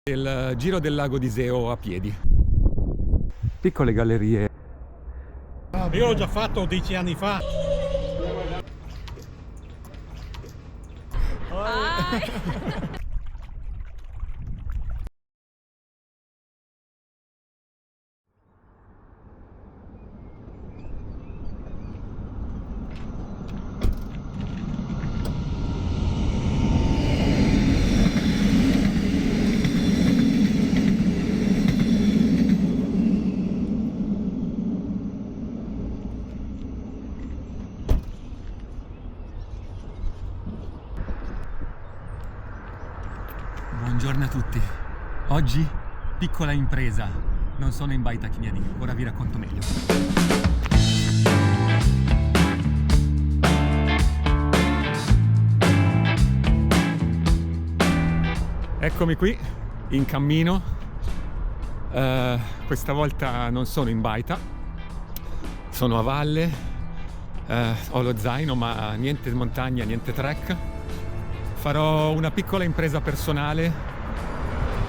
Il giro del lago di Iseo a piedi. Piccole gallerie. Io l'ho già fatto 10 anni fa. Buongiorno a tutti. Oggi piccola impresa. Non sono in Baita Chignani, ora vi racconto meglio. Eccomi qui, in cammino. Questa volta non sono in baita, sono a valle, ho lo zaino ma niente montagna, niente trek. Farò una piccola impresa personale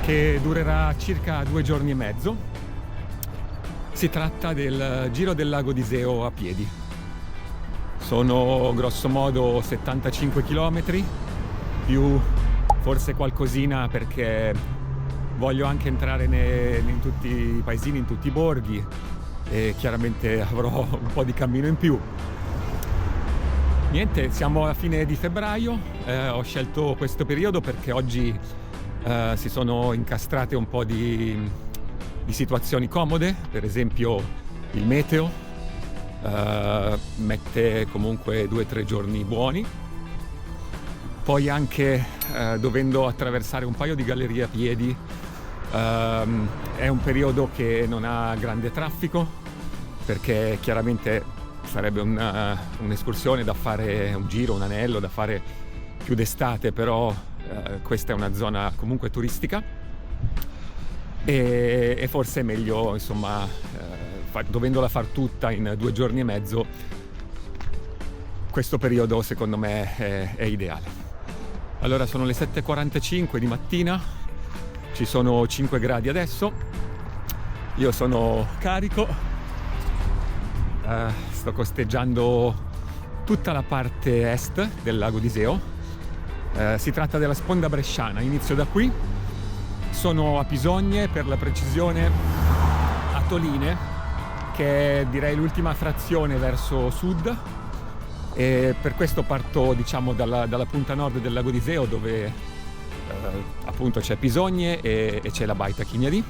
che durerà circa 2 giorni e mezzo. Si tratta del giro del lago di Iseo a piedi. Sono grosso modo 75 km, più forse qualcosina perché voglio anche entrare in tutti i paesini, in tutti i borghi, e chiaramente avrò un po' di cammino in più. Niente, siamo alla fine di febbraio, ho scelto questo periodo perché oggi si sono incastrate un po' di situazioni comode, per esempio il meteo mette comunque 2 o 3 giorni buoni, poi anche dovendo attraversare un paio di gallerie a piedi è un periodo che non ha grande traffico perché chiaramente sarebbe un'escursione da fare, un giro, un anello da fare più d'estate, però questa è una zona comunque turistica e forse è meglio, insomma, dovendola far tutta in 2 giorni e mezzo, questo periodo secondo me è ideale. Allora sono le 7:45 di mattina, ci sono 5 gradi adesso, io sono carico. Sto costeggiando tutta la parte est del lago di Iseo. Si tratta della sponda bresciana, inizio da qui, sono a Pisogne, per la precisione a Toline, che è direi l'ultima frazione verso sud, e per questo parto diciamo dalla punta nord del lago di Iseo dove appunto c'è Pisogne e c'è la Baita Chignani.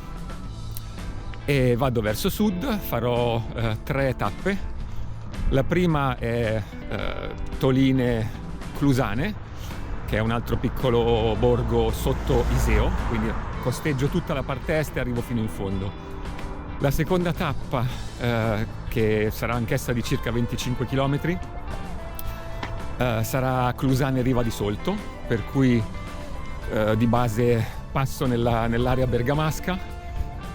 E vado verso sud, farò 3 tappe. La prima è Toline Clusane, che è un altro piccolo borgo sotto Iseo, quindi costeggio tutta la parte est e arrivo fino in fondo. La seconda tappa, che sarà anch'essa di circa 25 km, sarà Clusane Riva di Solto, per cui di base passo nell'area bergamasca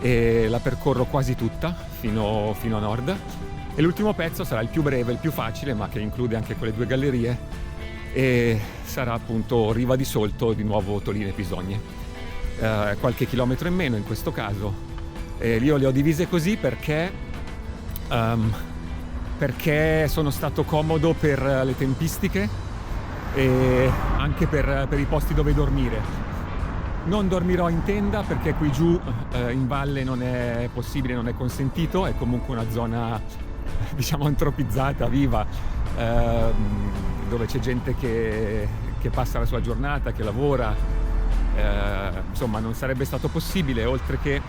e la percorro quasi tutta fino a nord, e l'ultimo pezzo sarà il più breve, il più facile, ma che include anche quelle 2 gallerie, e sarà appunto Riva di Solto, di nuovo Toline Pisogne, qualche chilometro in meno in questo caso. Io le ho divise così perché sono stato comodo per le tempistiche e anche per i posti dove dormire. Non dormirò in tenda perché qui giù in valle non è possibile, non è consentito, è comunque una zona diciamo antropizzata, viva, dove c'è gente che passa la sua giornata, che lavora, insomma non sarebbe stato possibile, oltre che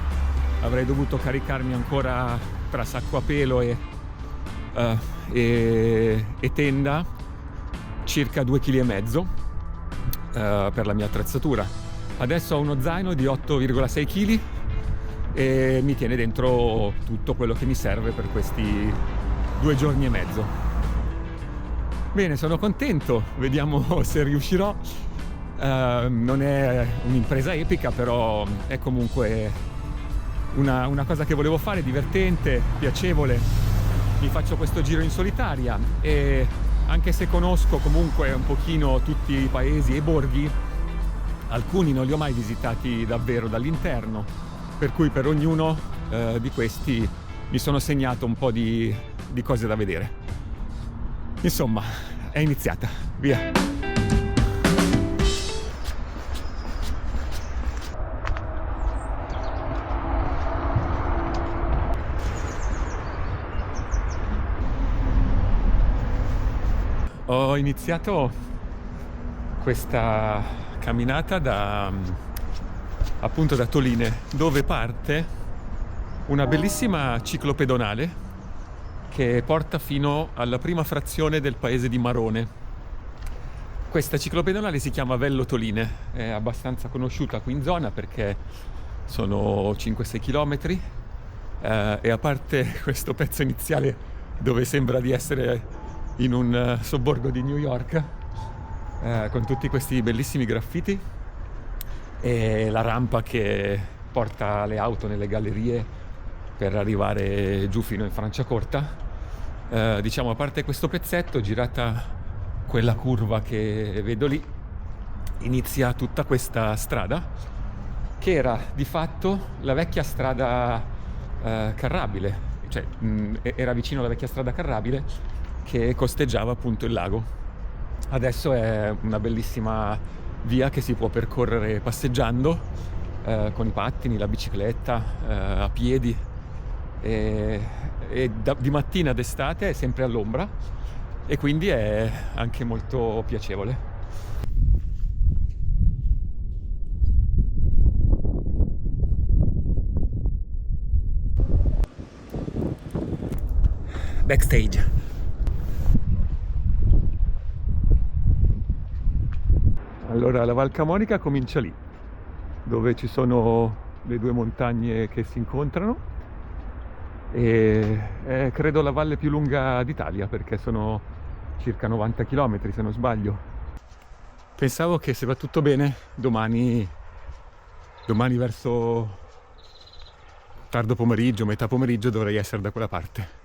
avrei dovuto caricarmi ancora tra sacco a pelo e tenda circa 2,5 kg per la mia attrezzatura. Adesso ho uno zaino di 8,6 kg e mi tiene dentro tutto quello che mi serve per questi 2 giorni e mezzo. Bene, sono contento, vediamo se riuscirò. Non è un'impresa epica, però è comunque una cosa che volevo fare, divertente, piacevole. Mi faccio questo giro in solitaria e anche se conosco comunque un pochino tutti i paesi e i borghi, Alcuni non li ho mai visitati davvero dall'interno, per cui per ognuno di questi mi sono segnato un po' di cose da vedere. Insomma, è iniziata, via! Ho iniziato questa camminata appunto da Toline, dove parte una bellissima ciclopedonale che porta fino alla prima frazione del paese di Marone. Questa ciclopedonale si chiama Vello Toline, è abbastanza conosciuta qui in zona perché sono 5-6 chilometri e a parte questo pezzo iniziale dove sembra di essere in un sobborgo di New York con tutti questi bellissimi graffiti e la rampa che porta le auto nelle gallerie per arrivare giù fino in Franciacorta. Diciamo, a parte questo pezzetto, girata quella curva che vedo lì, inizia tutta questa strada che era di fatto la vecchia strada carrabile, cioè era vicino alla vecchia strada carrabile che costeggiava appunto il lago. Adesso è una bellissima via che si può percorrere passeggiando, con i pattini, la bicicletta, a piedi e di mattina d'estate è sempre all'ombra e quindi è anche molto piacevole. Backstage. Allora, la Val Camonica comincia lì, dove ci sono le due montagne che si incontrano e è credo la valle più lunga d'Italia perché sono circa 90 km se non sbaglio. Pensavo che se va tutto bene domani verso tardo pomeriggio, metà pomeriggio dovrei essere da quella parte.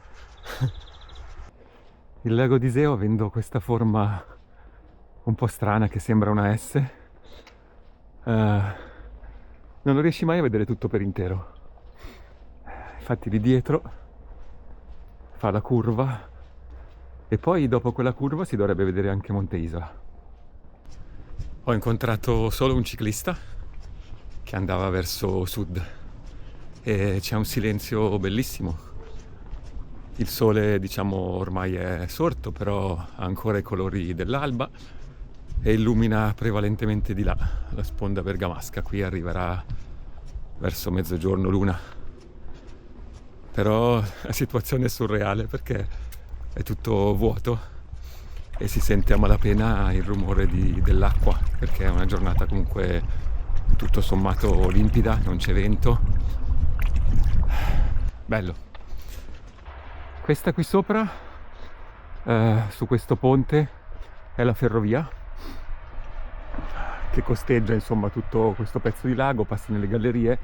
Il lago di Iseo, avendo questa forma un po' strana che sembra una S, non lo riesci mai a vedere tutto per intero. Infatti lì dietro fa la curva e poi dopo quella curva si dovrebbe vedere anche Monte Isola. Ho incontrato solo un ciclista che andava verso sud e c'è un silenzio bellissimo. Il sole, diciamo, ormai è sorto, però ha ancora i colori dell'alba e illumina prevalentemente di là, la sponda bergamasca. Qui arriverà verso mezzogiorno l'una. Però la situazione è surreale perché è tutto vuoto e si sente a malapena il rumore dell'acqua, perché è una giornata comunque tutto sommato limpida, non c'è vento. Bello. Questa qui sopra, su questo ponte, è la ferrovia che costeggia insomma tutto questo pezzo di lago, passi nelle gallerie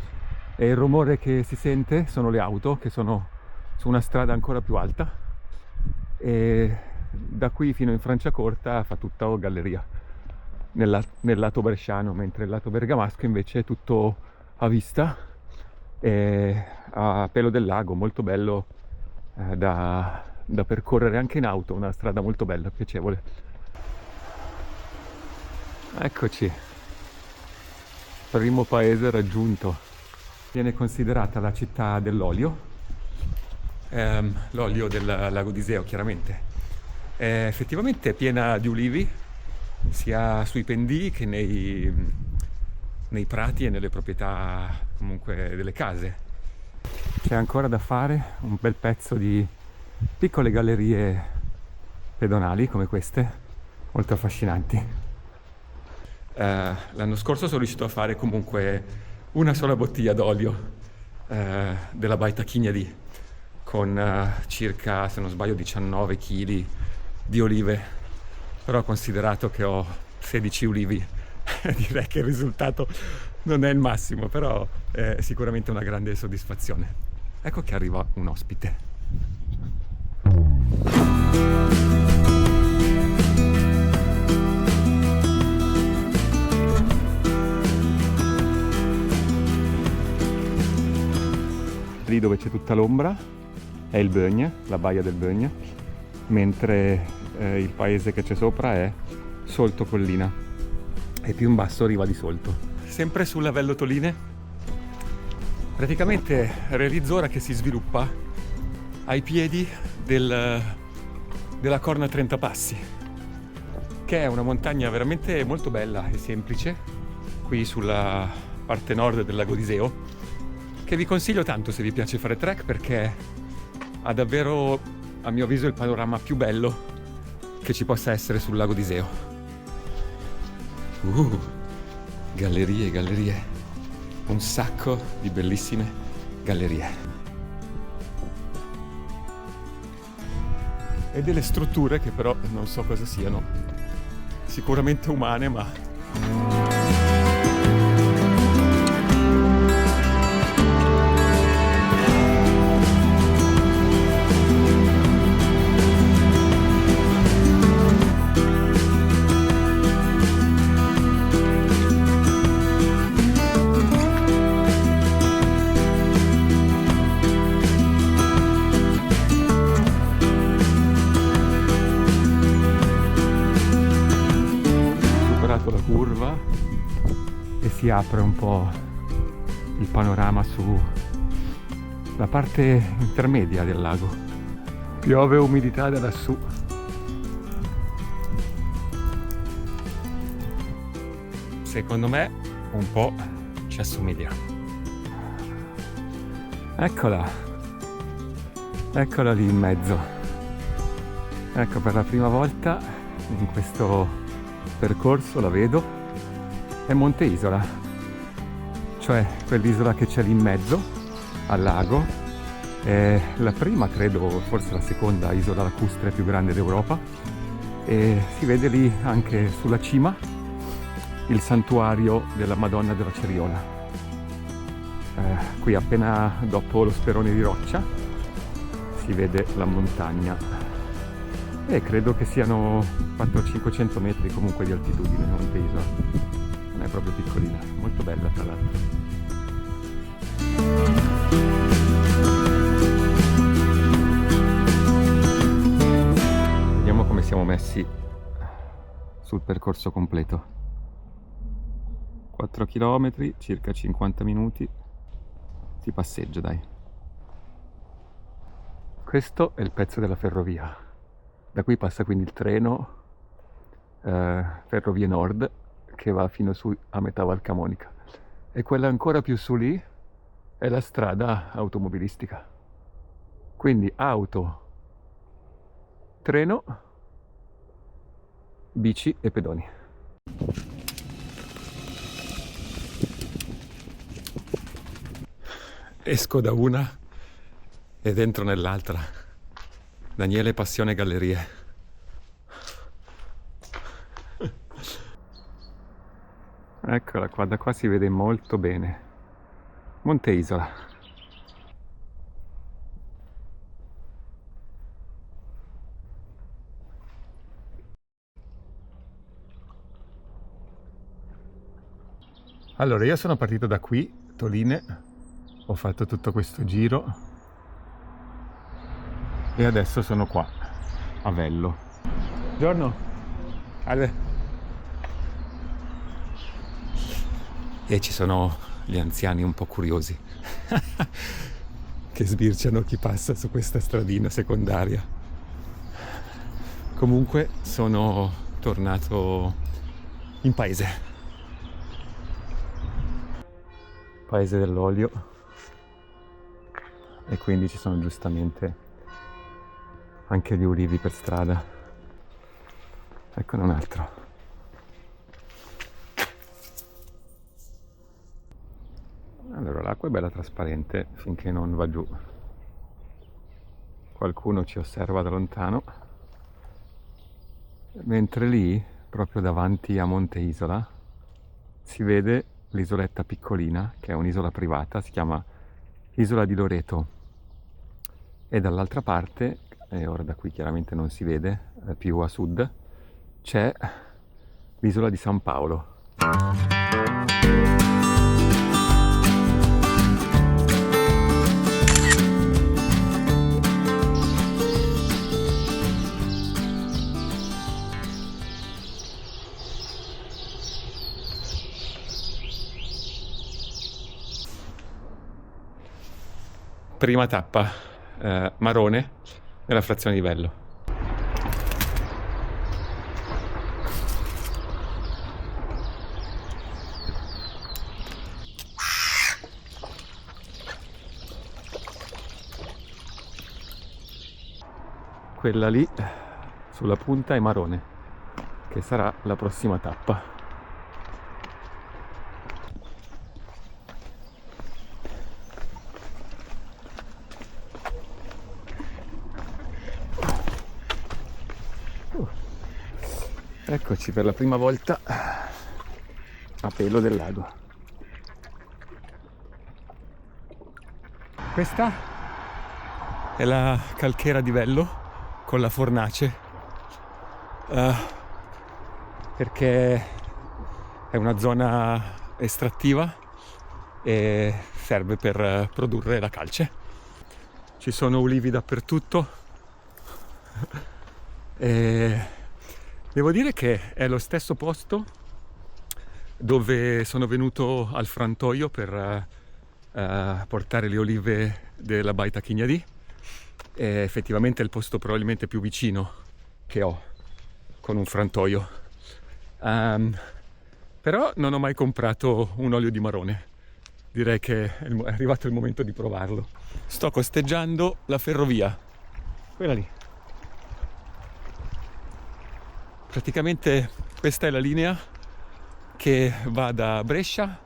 e il rumore che si sente sono le auto che sono su una strada ancora più alta e da qui fino in Franciacorta fa tutta galleria nel lato bresciano, mentre il lato bergamasco invece è tutto a vista e a pelo del lago, molto bello da percorrere anche in auto, una strada molto bella, piacevole. Eccoci, primo paese raggiunto. Viene considerata la città dell'olio, l'olio del lago di Iseo chiaramente. È effettivamente piena di ulivi, sia sui pendii che nei prati e nelle proprietà comunque delle case. C'è ancora da fare un bel pezzo di piccole gallerie pedonali come queste, molto affascinanti. L'anno scorso sono riuscito a fare comunque una sola bottiglia d'olio della Baita Chignadi con circa, se non sbaglio, 19 kg di olive, però considerato che ho 16 ulivi direi che il risultato non è il massimo, però è sicuramente una grande soddisfazione. Ecco che arriva un ospite. lì dove c'è tutta l'ombra è il Bögne, la baia del Bögne, mentre il paese che c'è sopra è Solto Collina e più in basso Riva di Solto. Sempre sulla Vello Toline praticamente Relizzora che si sviluppa ai piedi della Corna Trenta Passi, che è una montagna veramente molto bella e semplice qui sulla parte nord del lago d'Iseo, che vi consiglio tanto se vi piace fare trek, perché ha davvero, a mio avviso, il panorama più bello che ci possa essere sul lago d'Iseo. Gallerie, gallerie, un sacco di bellissime gallerie e delle strutture che però non so cosa siano, sicuramente umane, ma la curva e si apre un po' il panorama sulla parte intermedia del lago. Piove umidità da lassù. Secondo me un po' ci assomiglia. Eccola lì in mezzo. Ecco, per la prima volta in questo percorso la vedo, è Monte Isola, cioè quell'isola che c'è lì in mezzo al lago, è la prima, credo, forse la seconda isola lacustre più grande d'Europa, e si vede lì anche sulla cima il santuario della Madonna della Ceriola. Qui appena dopo lo sperone di roccia si vede la montagna e credo che siano 400-500 metri comunque di altitudine Monte Isola. Non è proprio piccolina, molto bella tra l'altro. Vediamo come siamo messi sul percorso completo. 4 km, circa 50 minuti, si passeggia, dai. Questo è il pezzo della ferrovia. Da qui passa quindi il treno Ferrovie Nord che va fino su a metà Val Camonica, e quella ancora più su lì è la strada automobilistica. Quindi auto, treno, bici e pedoni. Esco da una ed entro nell'altra. Daniele Passione Gallerie. Eccola qua, da qua si vede molto bene. Monte Isola. Allora, io sono partito da qui, Toline, ho fatto tutto questo giro e adesso sono qua, a Vello. Buongiorno. Salve. E ci sono gli anziani un po' curiosi che sbirciano chi passa su questa stradina secondaria. Comunque sono tornato in paese dell'olio, e quindi ci sono giustamente anche gli ulivi per strada. Eccone un altro. Allora, l'acqua è bella trasparente finché non va giù. Qualcuno ci osserva da lontano, mentre lì, proprio davanti a Monte Isola, si vede l'isoletta piccolina, che è un'isola privata, si chiama Isola di Loreto, e dall'altra parte, e ora da qui chiaramente non si vede, più a sud, c'è l'isola di San Paolo. Prima tappa, Marone, nella frazione di Vello. Quella lì sulla punta è Marone, che sarà la prossima tappa. Eccoci per la prima volta a pelo del lago. Questa è la calchera di Vello con la fornace, perché è una zona estrattiva e serve per produrre la calce. Ci sono ulivi dappertutto e devo dire che è lo stesso posto dove sono venuto al frantoio per portare le olive della Baita Chignadì. È effettivamente il posto probabilmente più vicino che ho con un frantoio. Però non ho mai comprato un olio di Marone. Direi che è arrivato il momento di provarlo. Sto costeggiando la ferrovia, quella lì. Praticamente questa è la linea che va da Brescia,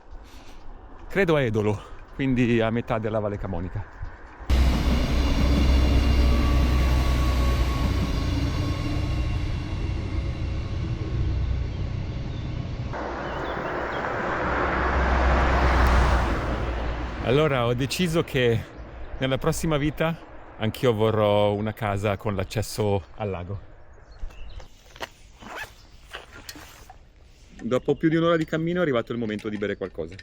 credo a Edolo, quindi a metà della Valle Camonica. Allora ho deciso che nella prossima vita anch'io vorrò una casa con l'accesso al lago. Dopo più di un'ora di cammino è arrivato il momento di bere qualcosa.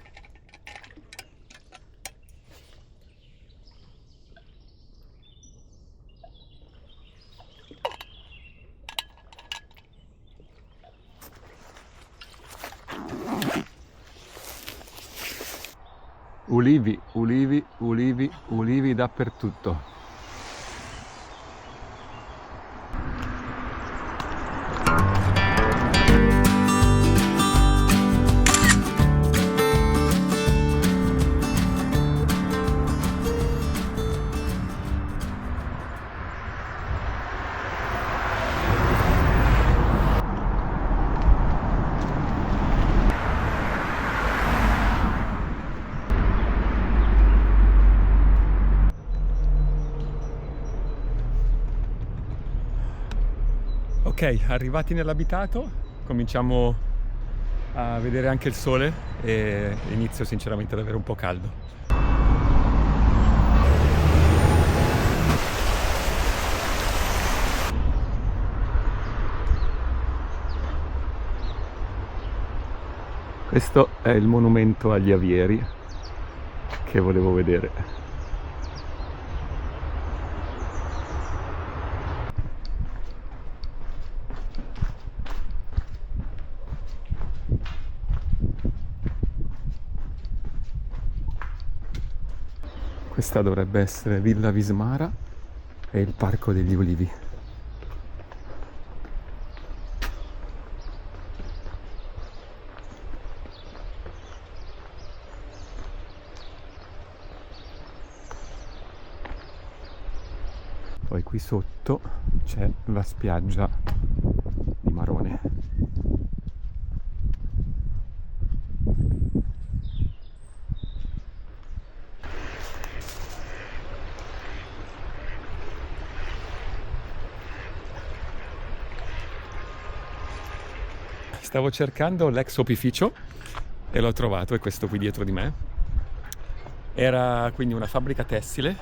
Ulivi, ulivi, ulivi, ulivi dappertutto. Ok, arrivati nell'abitato, cominciamo a vedere anche il sole e inizio sinceramente ad avere un po' caldo. Questo è il monumento agli avieri che volevo vedere. Questa dovrebbe essere Villa Vismara e il Parco degli Ulivi. Poi qui sotto c'è la spiaggia di Marone. Stavo cercando l'ex opificio e l'ho trovato, è questo qui dietro di me. Era quindi una fabbrica tessile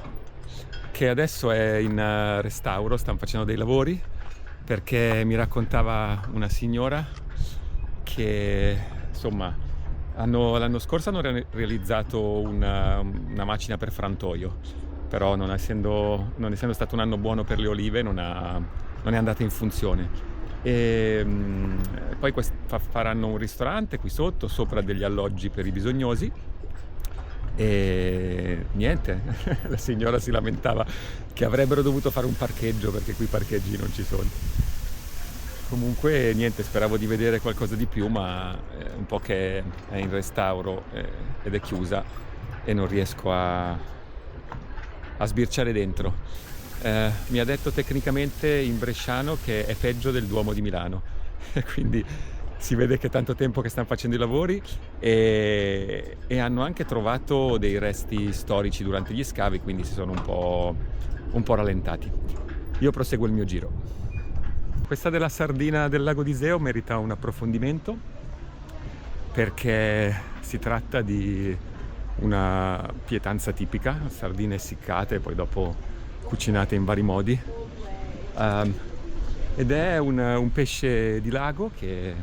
che adesso è in restauro, stanno facendo dei lavori, perché mi raccontava una signora che insomma l'anno scorso hanno realizzato una macina per frantoio, però non essendo stato un anno buono per le olive non è andata in funzione. E poi faranno un ristorante qui sotto, sopra degli alloggi per i bisognosi, E niente, la signora si lamentava che avrebbero dovuto fare un parcheggio perché qui parcheggi non ci sono. Comunque niente, speravo di vedere qualcosa di più, ma un po' che è in restauro ed è chiusa e non riesco a sbirciare dentro. Mi ha detto tecnicamente in bresciano che è peggio del Duomo di Milano, quindi si vede che è tanto tempo che stanno facendo i lavori e hanno anche trovato dei resti storici durante gli scavi, quindi si sono un po' rallentati. Io proseguo il mio giro. Questa della sardina del lago d'Iseo merita un approfondimento perché si tratta di una pietanza tipica, sardine essiccate e poi dopo cucinate in vari modi, ed è un pesce di lago che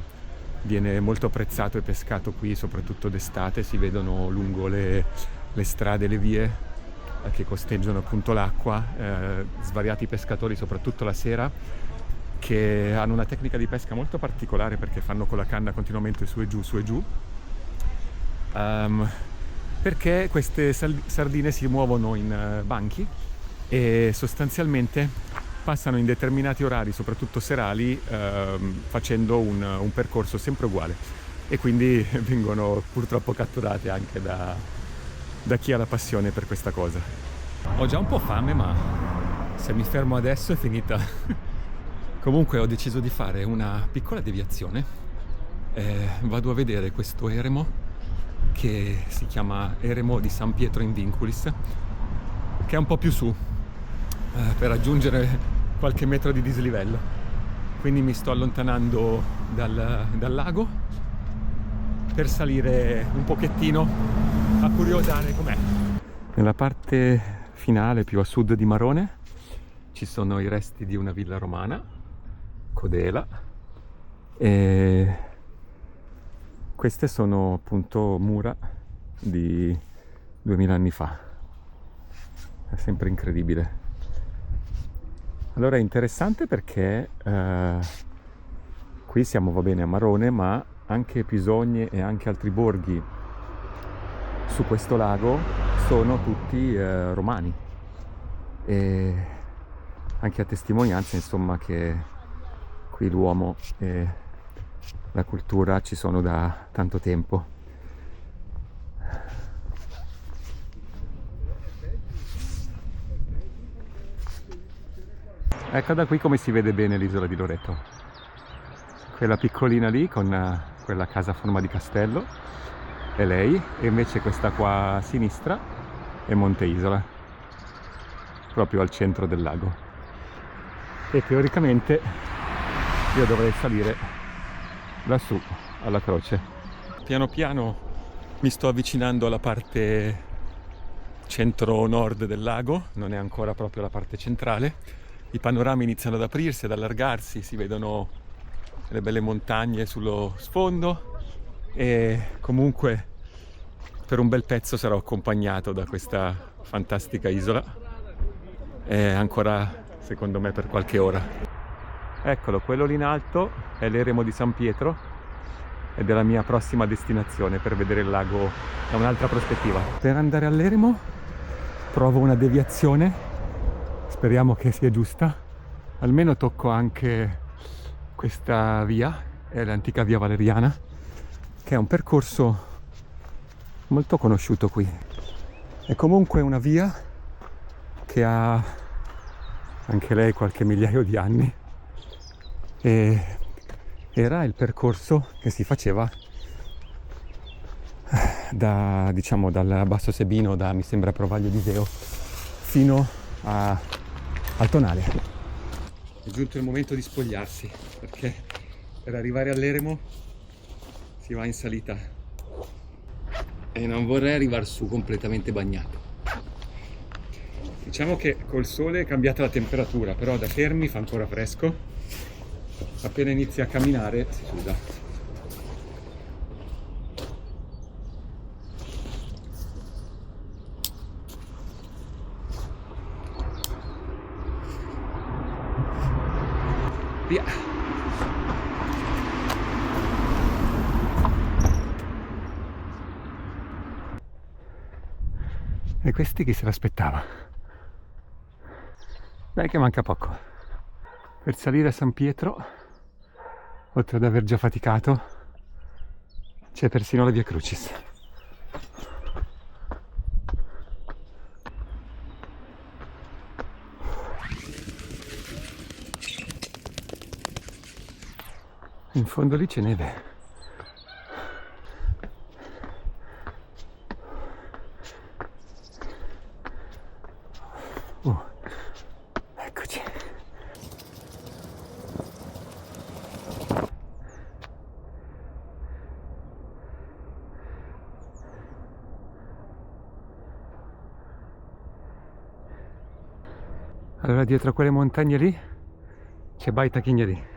viene molto apprezzato e pescato qui, soprattutto d'estate. Si vedono lungo le strade e le vie che costeggiano appunto l'acqua, svariati pescatori, soprattutto la sera, che hanno una tecnica di pesca molto particolare perché fanno con la canna continuamente su e giù, perché queste sardine si muovono in banchi e sostanzialmente passano in determinati orari, soprattutto serali, facendo un percorso sempre uguale, e quindi vengono purtroppo catturate anche da chi ha la passione per questa cosa. Ho già un po' fame, ma se mi fermo adesso è finita. Comunque ho deciso di fare una piccola deviazione e vado a vedere questo eremo che si chiama Eremo di San Pietro in Vinculis, che è un po' più su, per raggiungere qualche metro di dislivello. Quindi mi sto allontanando dal lago per salire un pochettino a curiosare com'è. Nella parte finale, più a sud di Marone, ci sono i resti di una villa romana, Codela, e queste sono appunto mura di 2000 anni fa. È sempre incredibile. Allora è interessante perché qui siamo, va bene, a Marone, ma anche Pisogne e anche altri borghi su questo lago sono tutti romani, e anche a testimonianza insomma che qui l'uomo e la cultura ci sono da tanto tempo. Ecco da qui come si vede bene l'isola di Loreto. Quella piccolina lì con quella casa a forma di castello è lei, e invece questa qua a sinistra è Monte Isola, proprio al centro del lago. E teoricamente io dovrei salire lassù alla croce. Piano piano mi sto avvicinando alla parte centro-nord del lago, non è ancora proprio la parte centrale. I panorami iniziano ad aprirsi, ad allargarsi, si vedono le belle montagne sullo sfondo, e comunque per un bel pezzo sarò accompagnato da questa fantastica isola, e ancora secondo me per qualche ora. Eccolo, quello lì in alto è l'eremo di San Pietro ed è la mia prossima destinazione per vedere il lago da un'altra prospettiva. Per andare all'eremo provo una deviazione, speriamo che sia giusta, almeno tocco anche questa via, è l'antica via Valeriana, che è un percorso molto conosciuto qui. È comunque una via che ha anche lei qualche migliaio di anni, e era il percorso che si faceva dal Basso Sebino, mi sembra Provaglio d'Iseo, fino al Tonale. È giunto il momento di spogliarsi, perché per arrivare all'eremo si va in salita e non vorrei arrivare su completamente bagnato. Diciamo che col sole è cambiata la temperatura, però da fermi fa ancora fresco. Appena inizia a camminare si suda. Via. E questi chi se l'aspettava? Dai che manca poco. Per salire a San Pietro, oltre ad aver già faticato, c'è persino la Via Crucis. In fondo lì c'è neve. Eccoci. Allora dietro a quelle montagne lì c'è Baita Chigneri.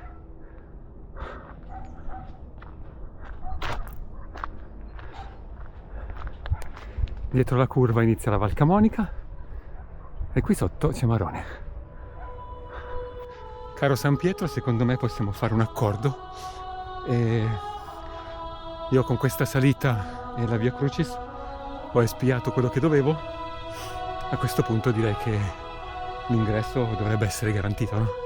Dietro la curva inizia la Val Camonica e qui sotto c'è Marone. Caro San Pietro, secondo me possiamo fare un accordo e io con questa salita e la Via Crucis ho espiato quello che dovevo. A questo punto direi che l'ingresso dovrebbe essere garantito, no?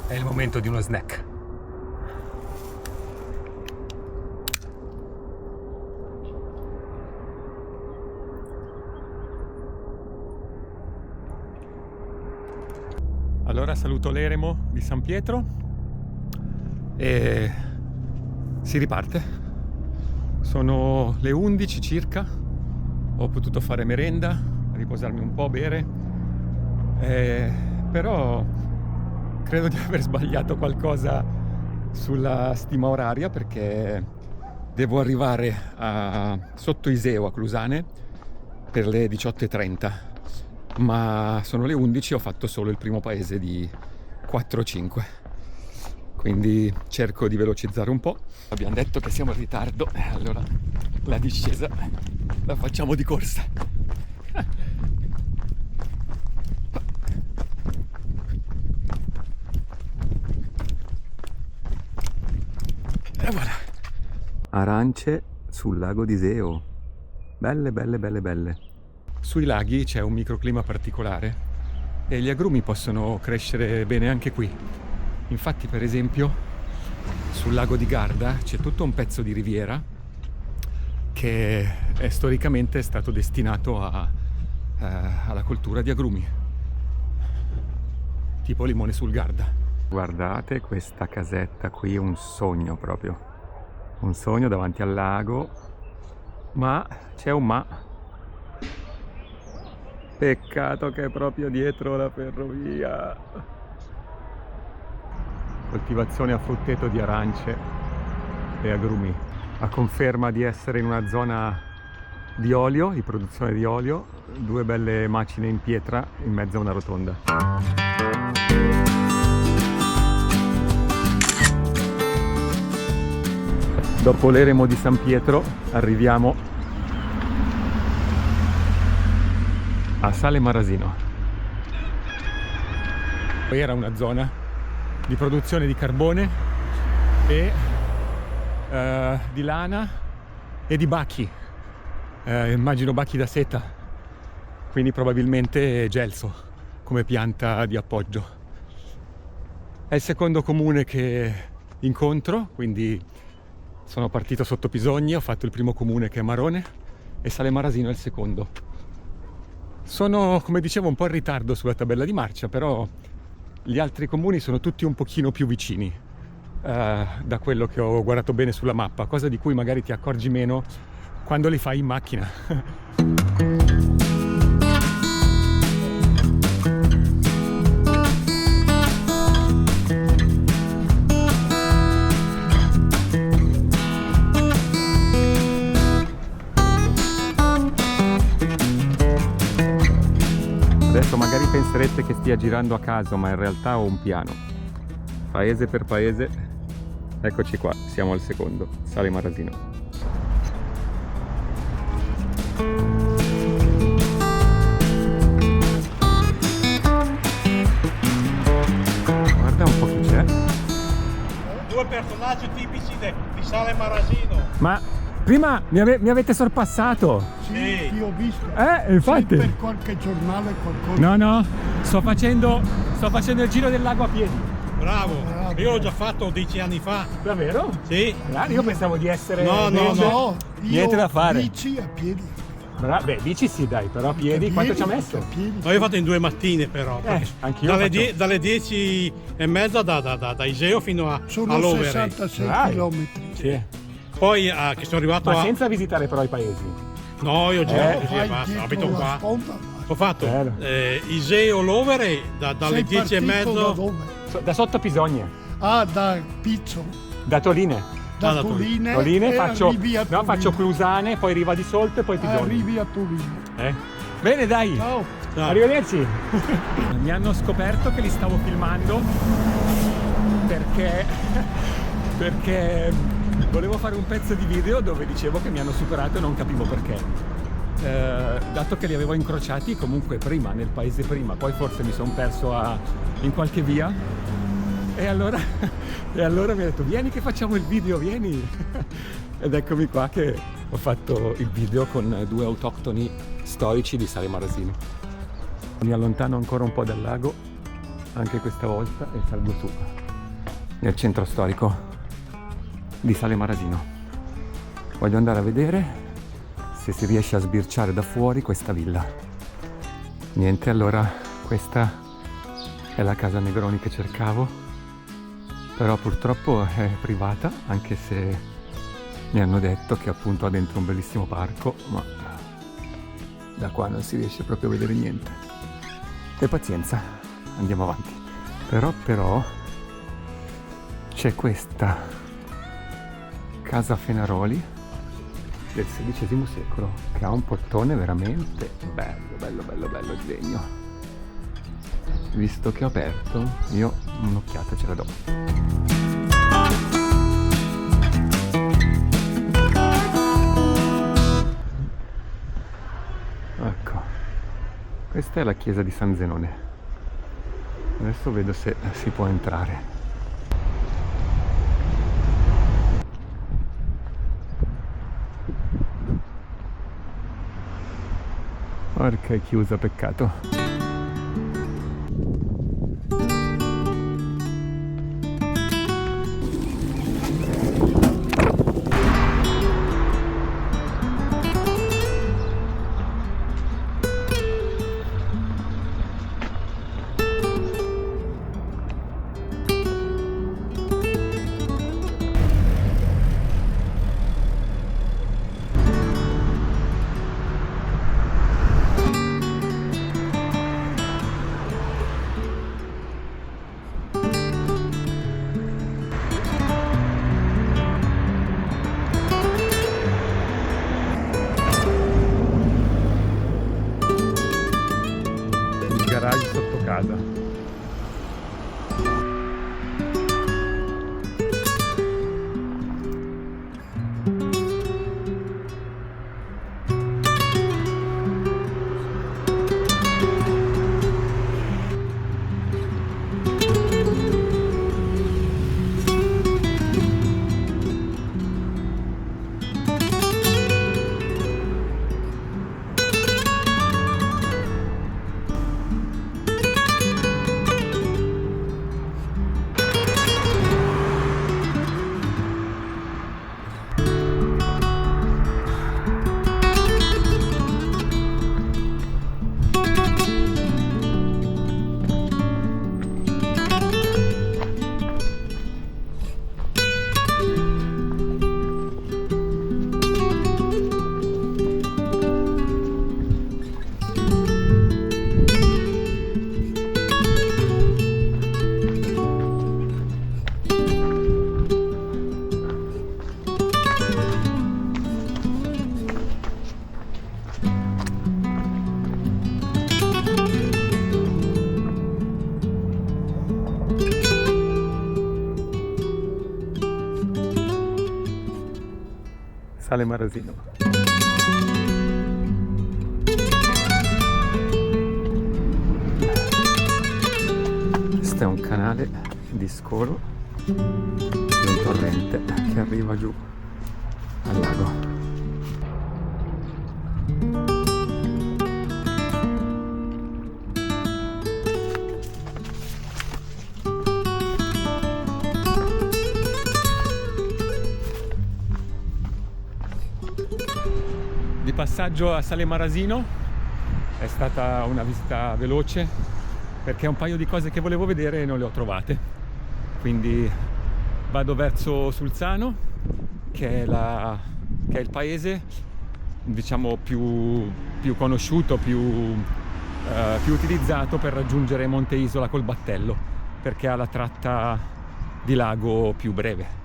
È il momento di uno snack. Allora saluto l'eremo di San Pietro e si riparte. Sono le 11 circa, ho potuto fare merenda, riposarmi un po', bere, però credo di aver sbagliato qualcosa sulla stima oraria perché devo arrivare sotto Iseo a Clusane per le 18:30, ma sono le 11 e ho fatto solo il primo paese di 4-5, quindi cerco di velocizzare un po'. Abbiamo detto che siamo in ritardo, allora la discesa la facciamo di corsa. E voilà. Arance sul lago di Iseo. Belle, belle, belle, belle. Sui laghi c'è un microclima particolare e gli agrumi possono crescere bene anche qui. Infatti, per esempio, sul lago di Garda c'è tutto un pezzo di riviera che è storicamente stato destinato alla coltura di agrumi, tipo limone sul Garda. Guardate questa casetta qui, un sogno proprio, un sogno davanti al lago, ma c'è un ma. Peccato che è proprio dietro la ferrovia. Coltivazione a frutteto di arance e agrumi, a conferma di essere in una zona di olio, di produzione di olio, due belle macine in pietra in mezzo a una rotonda. Dopo l'eremo di San Pietro arriviamo a Sale Marasino. Poi era una zona di produzione di carbone e di lana e di bachi, immagino bachi da seta, quindi probabilmente gelso come pianta di appoggio. È il secondo comune che incontro, quindi sono partito sotto Pisogni, ho fatto il primo comune che è Marone e Sale Marasino è il secondo. Sono, come dicevo, un po' in ritardo sulla tabella di marcia, però gli altri comuni sono tutti un pochino più vicini da quello che ho guardato bene sulla mappa, cosa di cui magari ti accorgi meno quando li fai in macchina. Adesso magari penserete che stia girando a caso, ma in realtà ho un piano. Paese per paese. Eccoci qua, siamo al secondo, Sale Marasino. Guarda un po' chi c'è. Due personaggi tipici di Sale Marasino. Ma prima mi avete sorpassato. Sì. Ti ho visto. Infatti. Sì, per qualche giornale qualcosa. No, sto facendo il giro del lago a piedi. Bravo. Bravo. Io l'ho già fatto 10 anni fa. Davvero? Sì. Io pensavo di essere... No, invece- No, Niente da fare. Bici a piedi. Beh, bici sì dai, però a piedi, quanto ci ha messo? A piedi. No, io ho fatto in 2 mattine però. perché anch'io dalle, faccio- dalle 10:30 da Iseo fino a Sono Lovere. 66 Dai. chilometri. Sì. Poi che sono arrivato Ma a... senza visitare però i paesi. No, io girato così e Vai basta, dietro abito la qua. sponda. Ho fatto Bello. Iseo Lovere dalle Sei partito da 10:30. dove? Da sotto Pisogne, Ah, da Pizzo. da Toline. Da da Toline. Toline e faccio, arrivi a no, Turin. faccio Clusane, poi Riva di Solto e poi Pisogne. Arrivi a Torino. Bene dai, Ciao. Ciao. arrivederci. Mi hanno scoperto che li stavo filmando perché volevo fare un pezzo di video dove dicevo che mi hanno superato e non capivo perché. Dato che li avevo incrociati comunque prima, nel paese prima, poi forse mi sono perso in qualche via e allora mi ha detto vieni che facciamo il video, vieni. Ed eccomi qua che ho fatto il video con 2 autoctoni storici di Sale Marasino. Mi allontano ancora un po' dal lago anche questa volta e salgo su nel centro storico di Sale Marasino. Voglio andare a vedere se si riesce a sbirciare da fuori questa villa. Niente, allora questa è la casa Negroni che cercavo, però purtroppo è privata, anche se mi hanno detto che appunto ha dentro un bellissimo parco, ma da qua non si riesce proprio a vedere niente. E pazienza, andiamo avanti. Però c'è questa casa Fenaroli del XVI secolo che ha un portone veramente bello di legno. Visto che è aperto, io un'occhiata ce la do. Ecco, questa è la chiesa di San Zenone. Adesso vedo se si può entrare. Porca, è chiusa, peccato. Garage sotto casa. Sale Marasino. Questo è un canale di scolo di un torrente che arriva giù al lago. Di passaggio a Sale Marasino, è stata una visita veloce perché un paio di cose che volevo vedere non le ho trovate, quindi vado verso Sulzano, che è il paese diciamo più conosciuto, più utilizzato per raggiungere Monte Isola col battello, perché ha la tratta di lago più breve.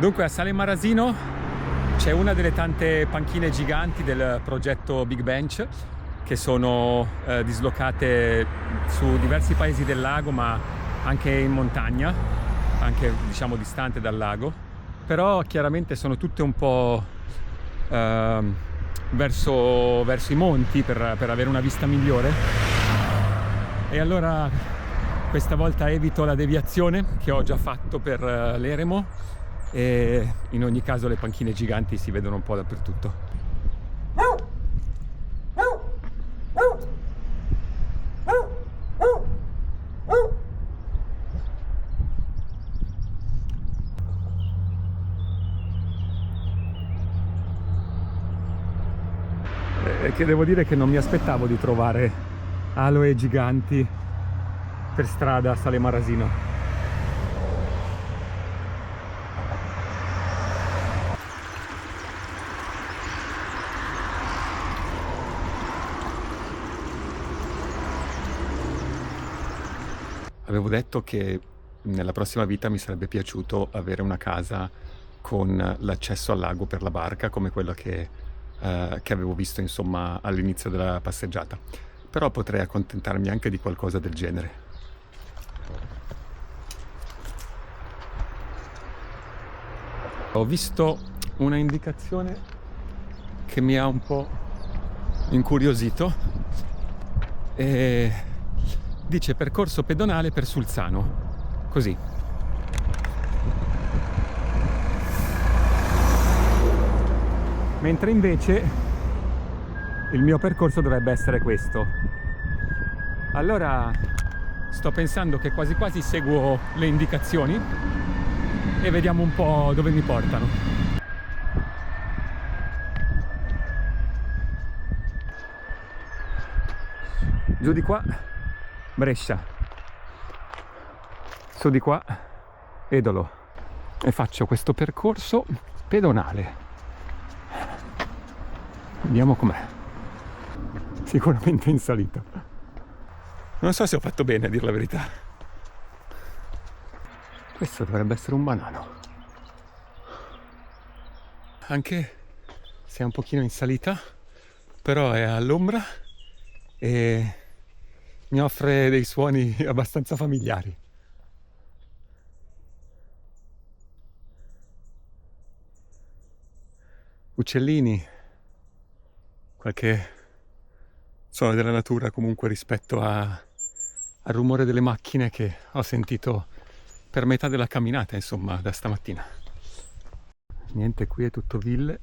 Dunque a Sale Marasino c'è una delle tante panchine giganti del progetto Big Bench che sono dislocate su diversi paesi del lago, ma anche in montagna, anche diciamo distante dal lago, però chiaramente sono tutte un po' verso i monti per avere una vista migliore. E allora questa volta evito la deviazione che ho già fatto per l'eremo, e in ogni caso le panchine giganti si vedono un po' dappertutto. Che devo dire che non mi aspettavo di trovare aloe giganti per strada a Sale Marasino. Avevo detto che nella prossima vita mi sarebbe piaciuto avere una casa con l'accesso al lago per la barca, come quella che avevo visto insomma all'inizio della passeggiata, però potrei accontentarmi anche di qualcosa del genere. Ho visto una indicazione che mi ha un po' incuriosito e dice percorso pedonale per Sulzano, così. Mentre invece il mio percorso dovrebbe essere questo. Allora sto pensando che quasi quasi seguo le indicazioni e vediamo un po' dove mi portano. Giù di qua Brescia, su di qua Edolo, e faccio questo percorso pedonale. Vediamo com'è. Sicuramente in salita. Non so se ho fatto bene a dir la verità. Questo dovrebbe essere un banano. Anche se è un pochino in salita, però è all'ombra e mi offre dei suoni abbastanza familiari. Uccellini, qualche suono della natura comunque rispetto al rumore delle macchine che ho sentito per metà della camminata, insomma, da stamattina. Niente, qui è tutto ville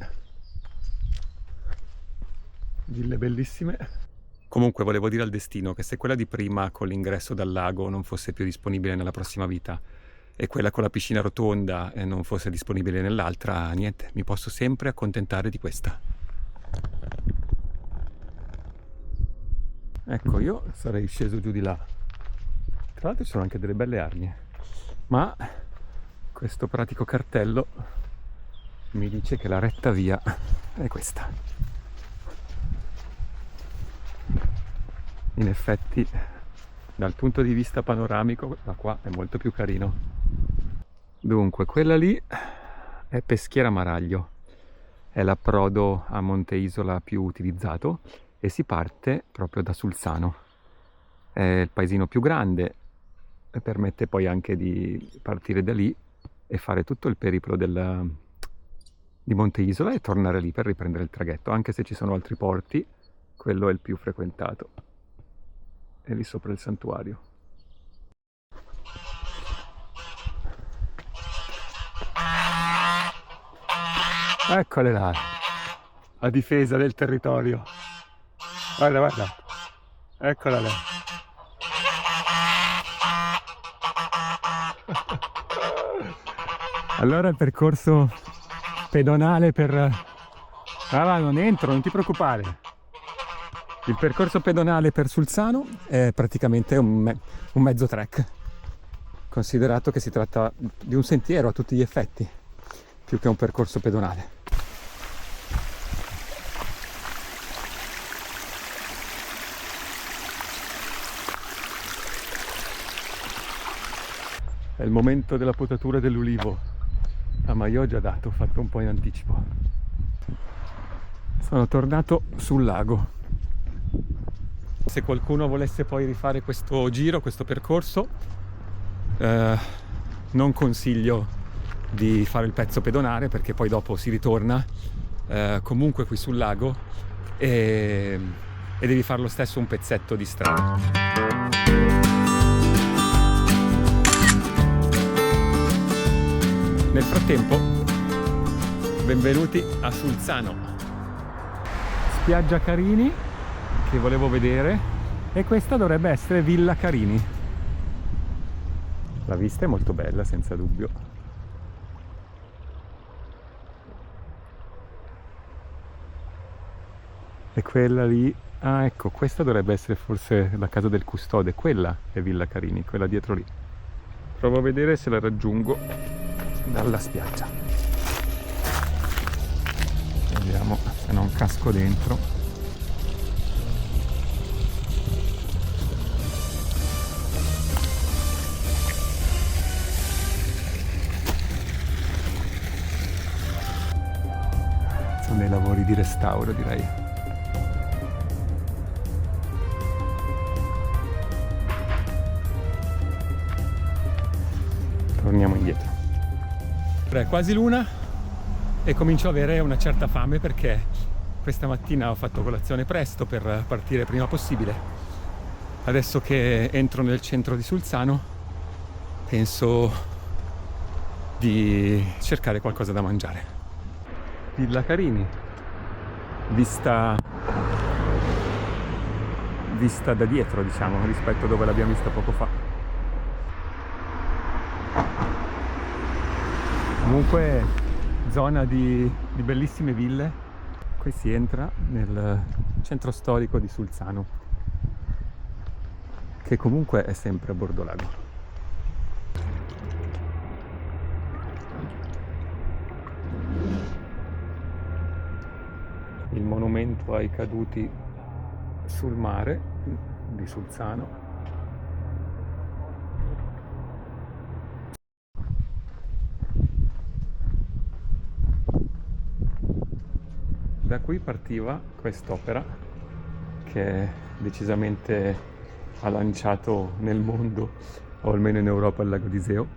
bellissime. Comunque volevo dire al destino che se quella di prima con l'ingresso dal lago non fosse più disponibile nella prossima vita e quella con la piscina rotonda non fosse disponibile nell'altra, niente, mi posso sempre accontentare di questa. Ecco, io sarei sceso giù di là. Tra l'altro ci sono anche delle belle arnie, ma questo pratico cartello mi dice che la retta via è questa. In effetti, dal punto di vista panoramico, da qua è molto più carino. Dunque, quella lì è Peschiera Maraglio, è l'approdo a Monte Isola più utilizzato e si parte proprio da Sulzano. È il paesino più grande e permette poi anche di partire da lì e fare tutto il periplo di Monte Isola e tornare lì per riprendere il traghetto, anche se ci sono altri porti, quello è il più frequentato. È lì sopra il santuario. Eccole là, a difesa del territorio. Guarda, guarda, eccola là. Allora il percorso pedonale per... Ah, non entro, non ti preoccupare. Il percorso pedonale per Sulzano è praticamente un mezzo trek, considerato che si tratta di un sentiero a tutti gli effetti, più che un percorso pedonale. È il momento della potatura dell'ulivo. Ah, ma io ho già dato, ho fatto un po' in anticipo. Sono tornato sul lago. Se qualcuno volesse poi rifare questo giro, questo percorso, non consiglio di fare il pezzo pedonale perché poi dopo si ritorna comunque qui sul lago e devi fare lo stesso un pezzetto di strada. Nel frattempo, benvenuti a Sulzano. Spiaggia Carini, che volevo vedere, e questa dovrebbe essere Villa Carini. La vista è molto bella, senza dubbio. E quella lì, ah ecco, questa dovrebbe essere forse la casa del custode, quella è Villa Carini, quella dietro lì. Provo a vedere se la raggiungo dalla spiaggia. Vediamo se non casco dentro. Sono dei lavori di restauro, direi. Torniamo indietro. È quasi l'una, e comincio ad avere una certa fame perché questa mattina ho fatto colazione presto per partire prima possibile. Adesso che entro nel centro di Sulzano penso di cercare qualcosa da mangiare. Villa Carini, vista da dietro, diciamo, rispetto a dove l'abbiamo vista poco fa. Comunque zona di bellissime ville. Qui si entra nel centro storico di Sulzano, che comunque è sempre a bordo lago. Il monumento ai caduti sul mare di Sulzano. Da qui partiva quest'opera che decisamente ha lanciato nel mondo, o almeno in Europa, il lago d'Iseo,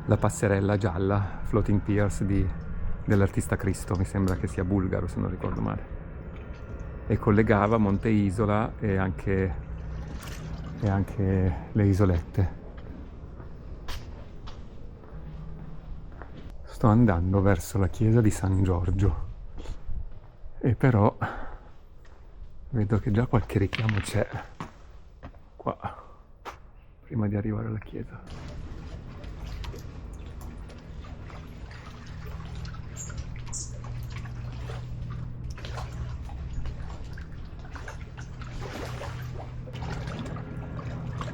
la passerella gialla Floating Piers dell'artista Cristo, mi sembra che sia bulgaro se non ricordo male, e collegava Monte Isola e anche le isolette. Sto andando verso la chiesa di San Giorgio e però vedo che già qualche richiamo c'è qua prima di arrivare alla chiesa.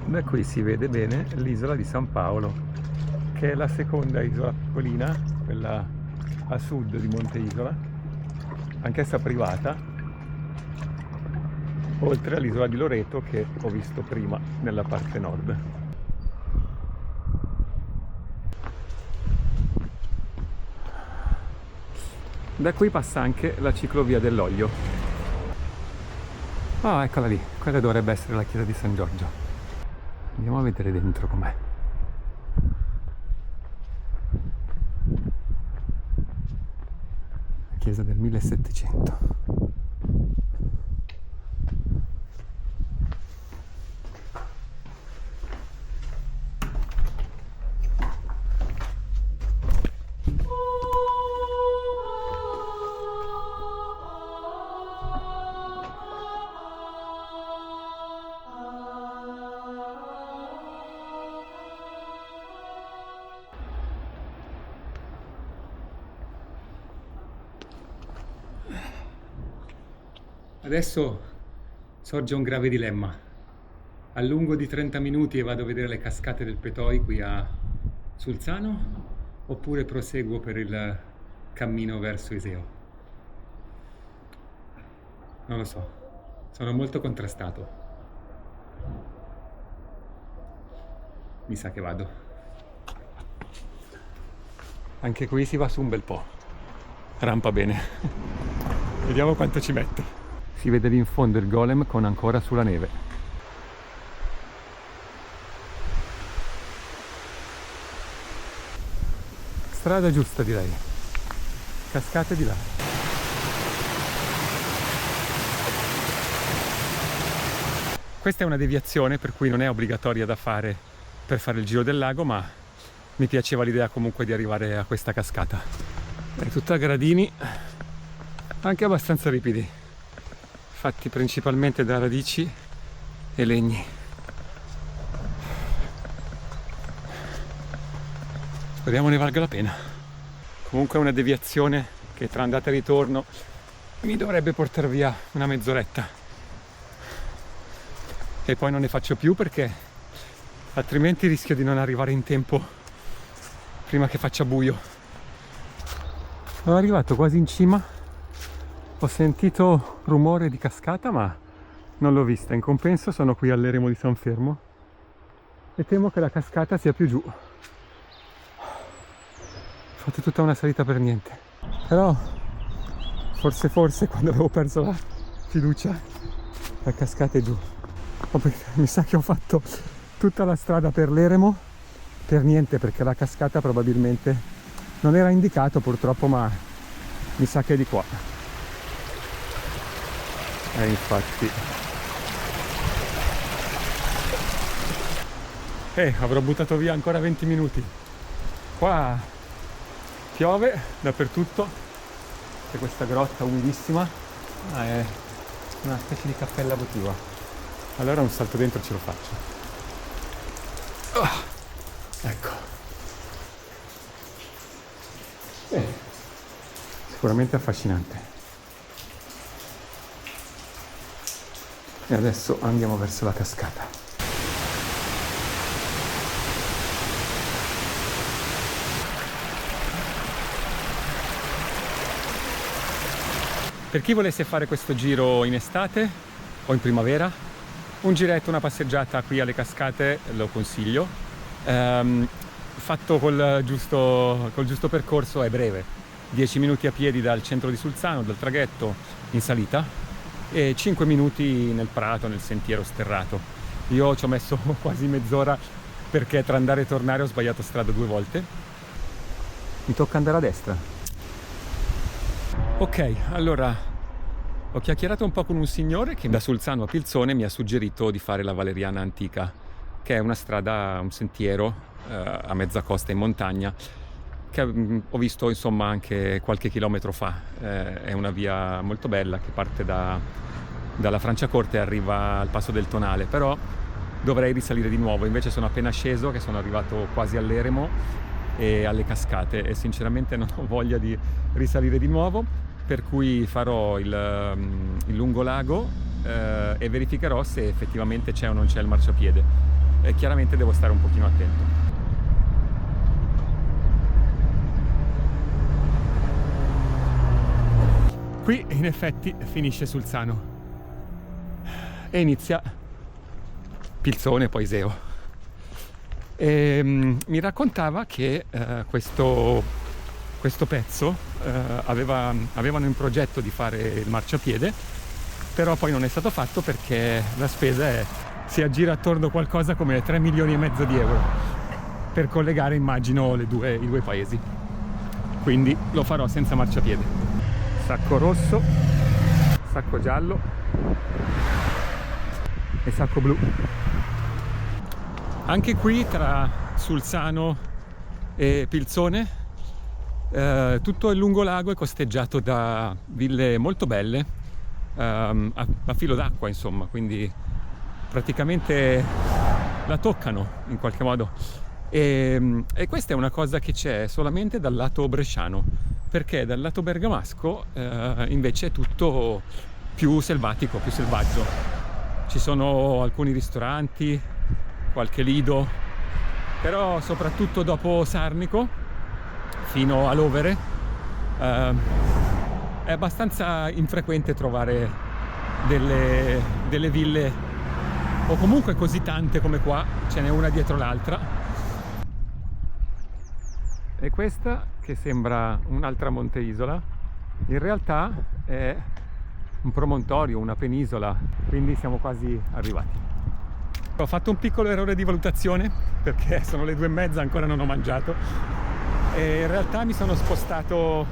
Da qui si vede bene l'isola di San Paolo, che è la seconda isola piccolina, quella a sud di Monte Isola, anch'essa privata, oltre all'isola di Loreto che ho visto prima nella parte nord. Da qui passa anche la ciclovia dell'Olio. Ah, eccola lì, quella dovrebbe essere la chiesa di San Giorgio. Andiamo a vedere dentro com'è. La chiesa del 1700. Adesso sorge un grave dilemma. Allungo di 30 minuti e vado a vedere le cascate del Petoi qui a Sulzano, oppure proseguo per il cammino verso Iseo. Non lo so, sono molto contrastato. Mi sa che vado. Anche qui si va su un bel po'. Rampa bene. Vediamo quanto ci mette. Si vede lì in fondo il golem con ancora sulla neve. Strada giusta, direi. Cascate di là. Questa è una deviazione per cui non è obbligatoria da fare per fare il giro del lago, ma mi piaceva l'idea comunque di arrivare a questa cascata. È tutta a gradini, anche abbastanza ripidi, fatti principalmente da radici e legni. Speriamo ne valga la pena. Comunque è una deviazione che tra andata e ritorno mi dovrebbe portare via una mezz'oretta. E poi non ne faccio più perché altrimenti rischio di non arrivare in tempo prima che faccia buio. Sono arrivato quasi in cima. Ho sentito rumore di cascata ma non l'ho vista. In compenso sono qui all'eremo di San Fermo e temo che la cascata sia più giù. Ho fatto tutta una salita per niente. Però forse quando avevo perso la fiducia la cascata è giù. Mi sa che ho fatto tutta la strada per l'eremo per niente, perché la cascata probabilmente Non era indicato purtroppo, ma mi sa che è di qua. Infatti. Avrò buttato via ancora 20 minuti. Qua piove dappertutto. C'è questa grotta umidissima. È una specie di cappella votiva. Allora un salto dentro ce lo faccio. Ecco. Sicuramente affascinante. E adesso andiamo verso la cascata. Per chi volesse fare questo giro in estate o in primavera, un giretto, una passeggiata qui alle cascate lo consiglio. Fatto col giusto percorso è breve, 10 minuti a piedi dal centro di Sulzano, dal traghetto in salita, e 5 minuti nel prato, nel sentiero sterrato. Io ci ho messo quasi mezz'ora perché tra andare e tornare ho sbagliato strada 2 volte. Mi tocca andare a destra. Ok, allora ho chiacchierato un po' con un signore che da Sulzano a Pilzone mi ha suggerito di fare la Valeriana Antica, che è una strada, un sentiero a mezza costa in montagna, che ho visto insomma anche qualche chilometro fa. È una via molto bella che parte dalla Franciacorta e arriva al Passo del Tonale, però dovrei risalire di nuovo. Invece sono appena sceso, che sono arrivato quasi all'eremo e alle cascate, e sinceramente non ho voglia di risalire di nuovo, per cui farò il lungolago e verificherò se effettivamente c'è o non c'è il marciapiede, e chiaramente devo stare un pochino attento. Qui in effetti finisce Sulzano e inizia Pilzone, poi Iseo. E mi raccontava che questo pezzo avevano in progetto di fare il marciapiede, però poi non è stato fatto perché la spesa si aggira attorno a qualcosa come 3,5 milioni di euro per collegare, immagino, i due paesi. Quindi lo farò senza marciapiede. Sacco rosso, sacco giallo e sacco blu. Anche qui tra Sulzano e Pilzone tutto il lungolago è costeggiato da ville molto belle a filo d'acqua, insomma, quindi praticamente la toccano in qualche modo, e questa è una cosa che c'è solamente dal lato bresciano, perché dal lato bergamasco invece è tutto più selvatico, più selvaggio. Ci sono alcuni ristoranti, qualche lido, però soprattutto dopo Sarnico fino all'Overe è abbastanza infrequente trovare delle ville, o comunque così tante come qua, ce n'è una dietro l'altra. E questa, che sembra un'altra monteisola, in realtà è un promontorio, una penisola, quindi siamo quasi arrivati. Ho fatto un piccolo errore di valutazione perché sono le 2:30, ancora non ho mangiato, e in realtà mi sono spostato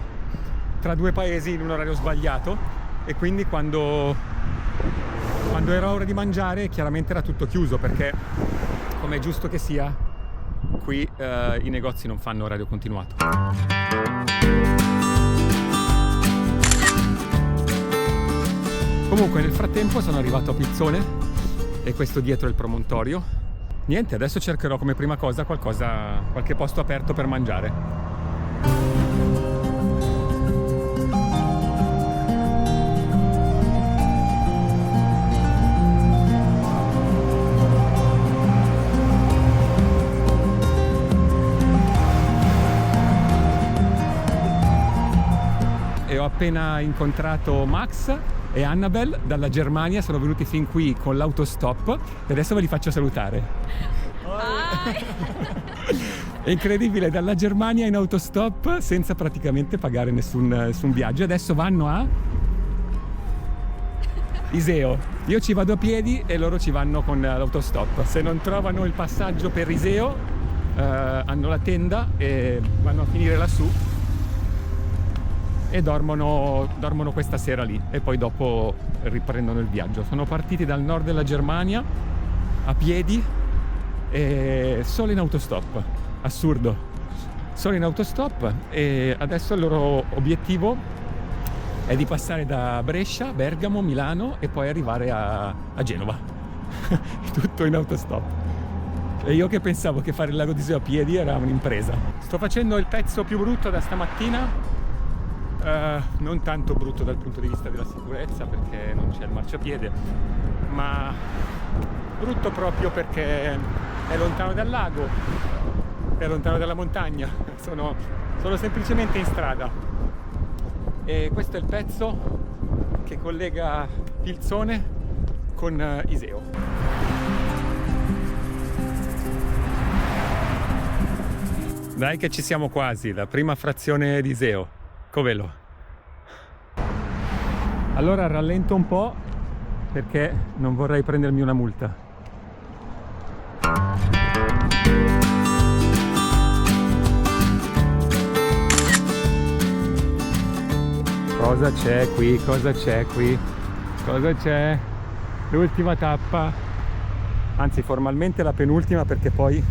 tra 2 paesi in un orario sbagliato, e quindi quando era ora di mangiare chiaramente era tutto chiuso, perché come è giusto che sia qui i negozi non fanno orario continuato. Comunque nel frattempo sono arrivato a Pilzone, e questo dietro è il promontorio. Niente, adesso cercherò come prima cosa qualche posto aperto per mangiare. E ho appena incontrato Max e Annabelle dalla Germania, sono venuti fin qui con l'autostop e adesso ve li faccio salutare. È incredibile, dalla Germania in autostop senza praticamente pagare nessun viaggio. Adesso vanno a Iseo. Io ci vado a piedi e loro ci vanno con l'autostop. Se non trovano il passaggio per Iseo hanno la tenda e vanno a finire lassù e dormono questa sera lì e poi dopo riprendono il viaggio. Sono partiti dal nord della Germania a piedi e solo in autostop, assurdo, solo in autostop, e adesso il loro obiettivo è di passare da Brescia, Bergamo, Milano e poi arrivare a Genova. Tutto in autostop. E io che pensavo che fare il lago di Iseo a piedi era un'impresa. Sto facendo il pezzo più brutto da stamattina, non tanto brutto dal punto di vista della sicurezza perché non c'è il marciapiede, ma brutto proprio perché è lontano dal lago, è lontano dalla montagna, sono semplicemente in strada. E questo è il pezzo che collega Pilzone con Iseo. Dai che ci siamo quasi, la prima frazione di Iseo, Covelo. Allora rallento un po' perché non vorrei prendermi una multa. Cosa c'è qui? Cosa c'è qui? Cosa c'è? L'ultima tappa, anzi formalmente la penultima perché poi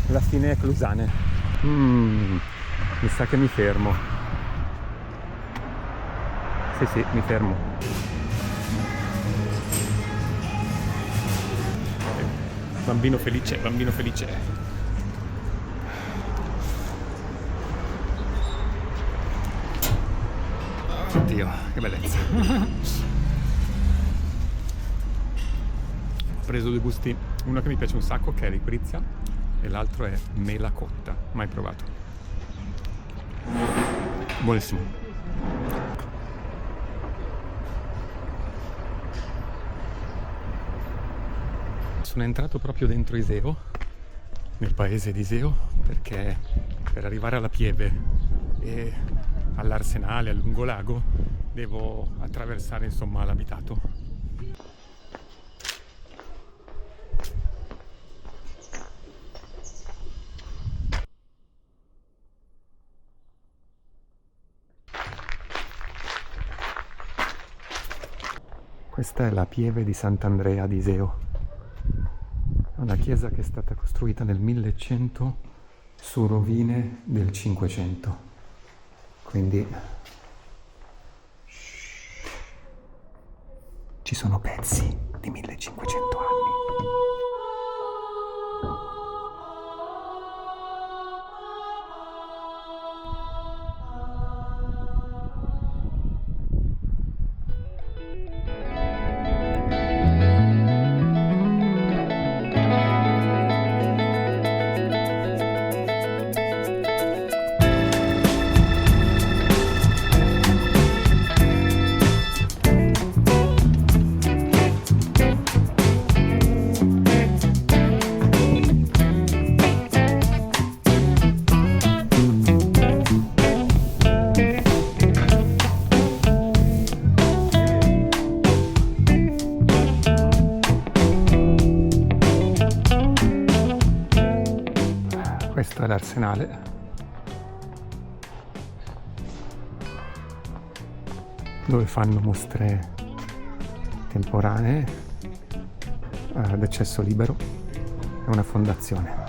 la fine è Clusane. Mi sa che mi fermo. Sì, mi fermo. Bambino felice, bambino felice. Oddio, che bellezza. Ho preso due gusti, uno che mi piace un sacco che è l'Iprizia e l'altro è mela cotta, mai provato. Buonissimo. Sono entrato proprio dentro Iseo, nel paese di Iseo, perché per arrivare alla Pieve e all'Arsenale, al lungolago, devo attraversare insomma l'abitato. Questa è la Pieve di Sant'Andrea di Iseo. Una chiesa che è stata costruita nel 1100 su rovine del 500. Quindi ci sono pezzi di 1500 anni. Questo è l'Arsenale. Dove fanno mostre temporanee ad accesso libero. È una fondazione.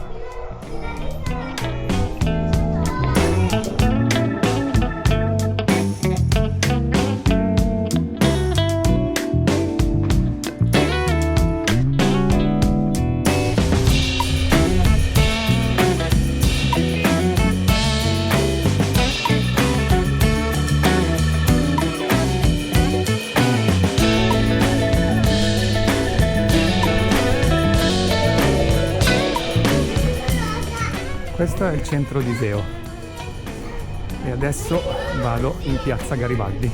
Questo è il centro di Iseo e adesso vado in piazza Garibaldi.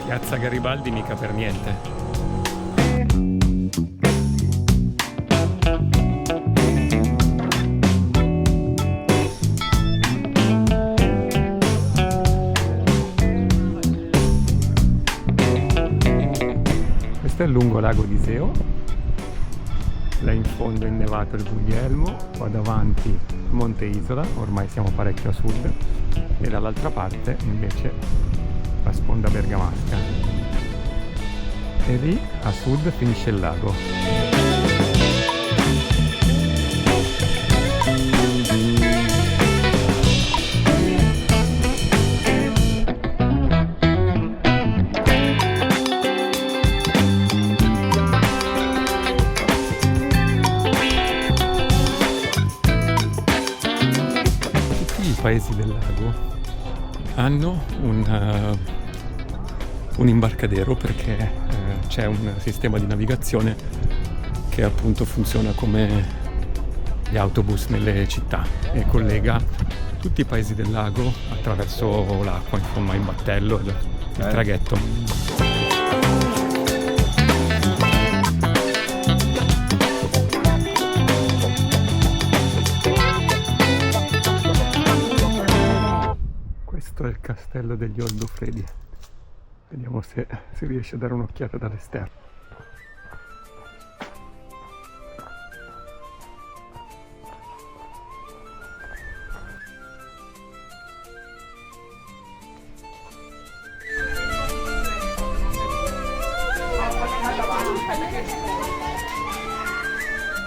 Piazza Garibaldi mica per niente. lungo Lago di Iseo, là in fondo è innevato il Guglielmo, qua davanti Monte Isola, ormai siamo parecchio a sud, e dall'altra parte invece la sponda bergamasca. E lì a sud finisce il lago. I paesi del lago hanno un imbarcadero perché c'è un sistema di navigazione che appunto funziona come gli autobus nelle città e collega tutti i paesi del lago attraverso l'acqua, insomma il battello, il traghetto. Questo è il castello degli Oldofredi. Vediamo se si riesce a dare un'occhiata dall'esterno.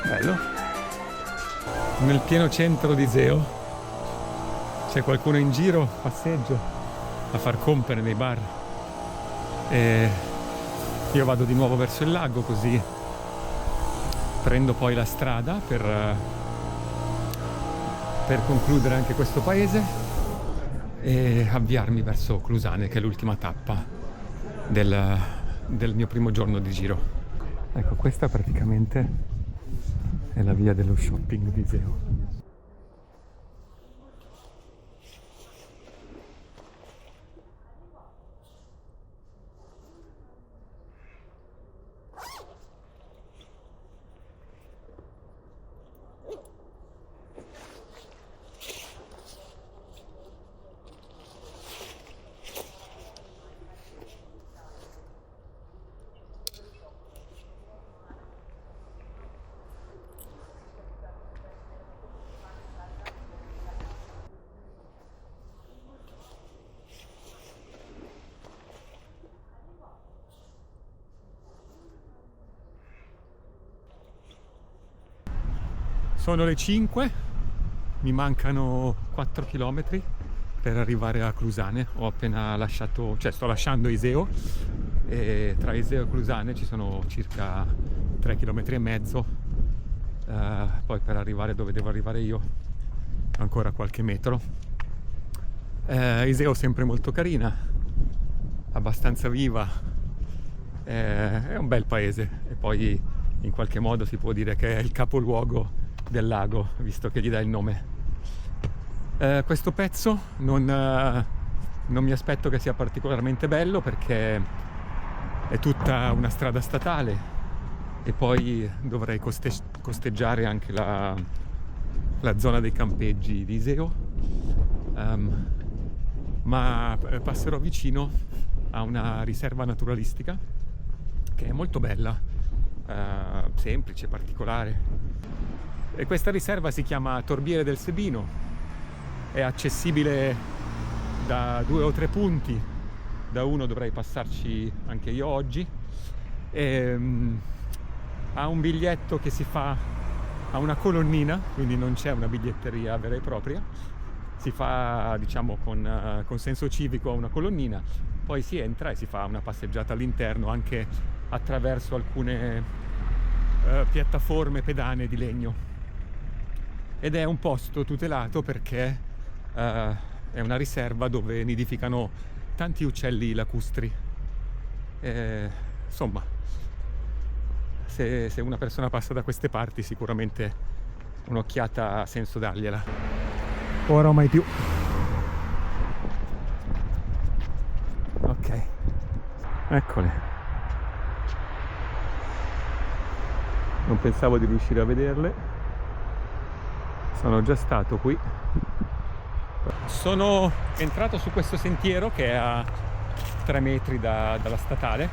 Bello. Nel pieno centro di Iseo c'è qualcuno in giro, passeggio, a far compere nei bar. E io vado di nuovo verso il lago, così prendo poi la strada per concludere anche questo paese e avviarmi verso Clusane, che è l'ultima tappa del mio primo giorno di giro. Ecco, questa praticamente è la via dello shopping di Iseo. Sono le 5, mi mancano 4 km per arrivare a Clusane. Ho appena lasciato, sto lasciando Iseo e tra Iseo e Clusane ci sono circa 3 km e mezzo. Poi per arrivare dove devo arrivare io ancora qualche metro. Iseo sempre molto carina, abbastanza viva, è un bel paese e poi in qualche modo si può dire che è il capoluogo del lago, visto che gli dà il nome. Questo pezzo non mi aspetto che sia particolarmente bello perché è tutta una strada statale e poi dovrei costeggiare anche la zona dei campeggi di Iseo, ma passerò vicino a una riserva naturalistica che è molto bella, semplice, particolare. E questa riserva si chiama Torbiere del Sebino, è accessibile da 2 o 3 punti, da uno dovrei passarci anche io oggi, e ha un biglietto che si fa a una colonnina, quindi non c'è una biglietteria vera e propria, si fa diciamo con senso civico a una colonnina, poi si entra e si fa una passeggiata all'interno anche attraverso alcune piattaforme pedane di legno. Ed è un posto tutelato perché è una riserva dove nidificano tanti uccelli lacustri. Insomma, se una persona passa da queste parti sicuramente un'occhiata ha senso dargliela. Ora o mai più. Ok, eccole. Non pensavo di riuscire a vederle. Sono già stato qui. Sono entrato su questo sentiero che è a 3 metri dalla statale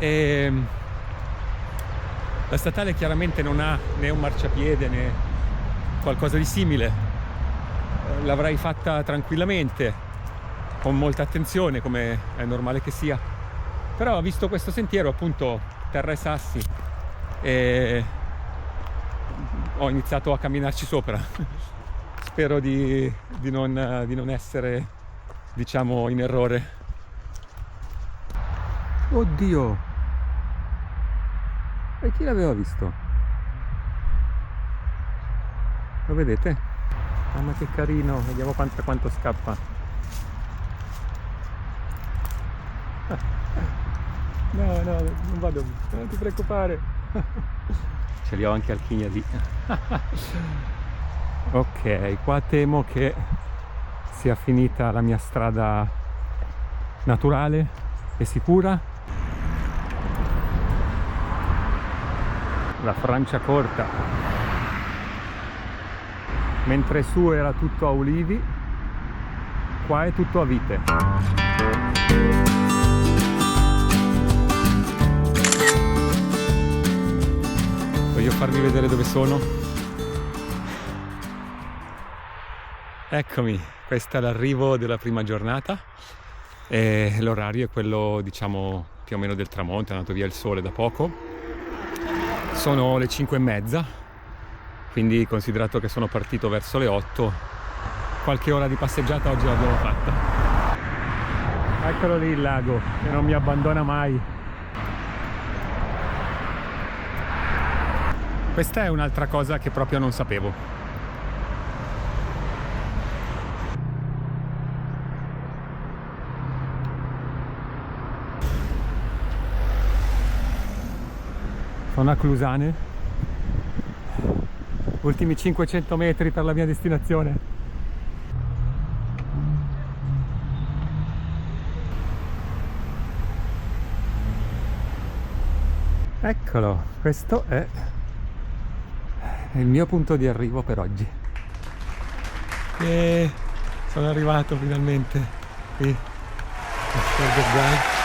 E la statale chiaramente non ha né un marciapiede né qualcosa di simile. L'avrei fatta tranquillamente, con molta attenzione, come è normale che sia, però ho visto questo sentiero, appunto, terra e sassi, e ho iniziato a camminarci sopra. Spero di non essere, diciamo, in errore. Oddio, e chi l'aveva visto? Lo vedete? Ah, ma che carino, vediamo quanto scappa. No, non vado, non ti preoccupare. Ce li ho anche al Chignadì. Ok, qua temo che sia finita la mia strada naturale e sicura. La Franciacorta. Mentre su era tutto a ulivi, qua è tutto a vite. Voglio farvi vedere dove sono. Eccomi, questo è l'arrivo della prima giornata e l'orario è quello, diciamo, più o meno del tramonto, è andato via il sole da poco. Sono le 5:30, quindi considerato che sono partito verso le 8, qualche ora di passeggiata oggi l'abbiamo fatta. Eccolo lì il lago, che non mi abbandona mai. Questa è un'altra cosa che proprio non sapevo. Sono a Clusane, ultimi 500 metri per la mia destinazione. Eccolo, questo è il mio punto di arrivo per oggi. E sono arrivato finalmente qui a Stordert Drive.